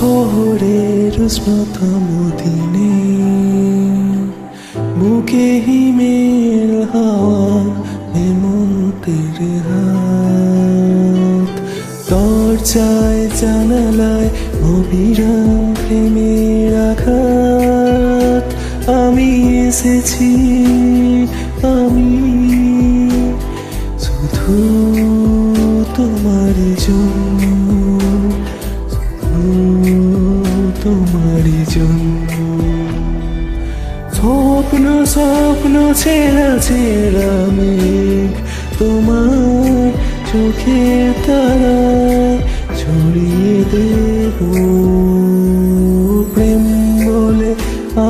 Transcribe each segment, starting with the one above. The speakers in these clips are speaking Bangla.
শহরের উষ্ণতম দিনে বুকে হিমেল হাওয়া হেমন্তের হাত দরজায় জানালায় অবিরাম প্রেমের আঘাত আমি এসেছি আমি শুধু তোমার জন্য তোমার জন্য স্বপ্ন স্বপ্ন ছেঁড়া ছেঁড়া মেঘ তোমার চোখের তারায় ছড়িয়ে দেব প্রেম বলে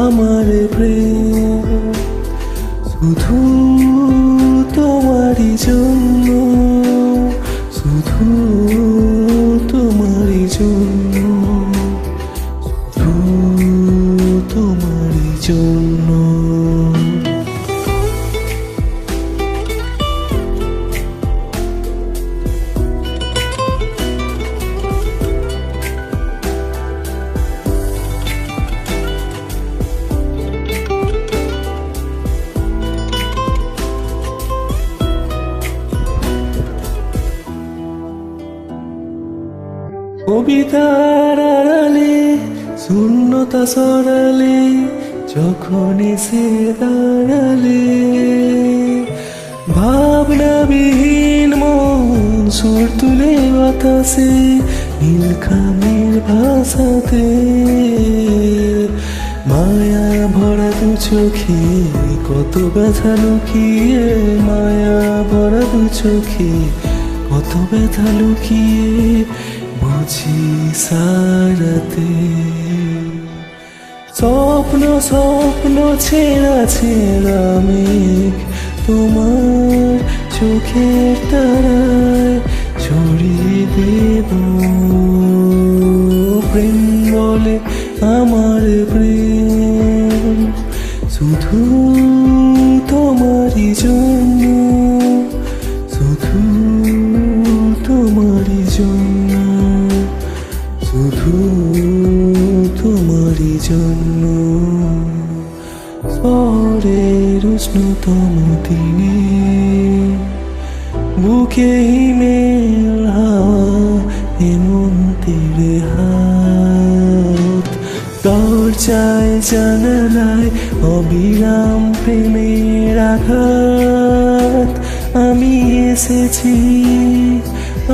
আমার প্রেম শুধু তোমারই জন্য শুধু তোমারই জন্য তোমারই জন্য কবিতার আড়ালে শূন্যতা সরালে যখন এসে দাঁড়ালে ভাবনাবিহীন মন সুর তুলে বাতাসে নীলখামের ভাষাতে মায়া ভরা দু চোখে কত ব্যথা লুকিয়ে মায়া ভরা দু চোখে কত ব্যথা লুকিয়ে বুঝি সারাতে স্বপ্ন স্বপ্ন ছেঁড়া ছেঁড়া মেঘ তোমার চোখের তারায় ছড়িয়ে দেব প্রেম বলে আমার প্রেম শুধু তোমারই জন্য শুধু তোমারই জন্য শুধু তোমারই জন্য শহরের উষ্ণতম দিনে বুকে হিমেল হাওয়া হেমন্তের হাত দরজায় জানালায় অবিরাম প্রেমের আঘাত আমি এসেছি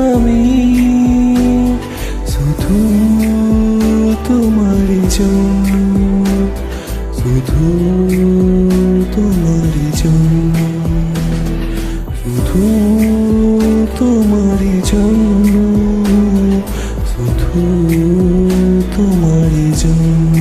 আমি শুধু তোমারই জন্য শুধু তোমারই জন্য শুধু তোমারই জন্য শুধু তোমারই জন্য।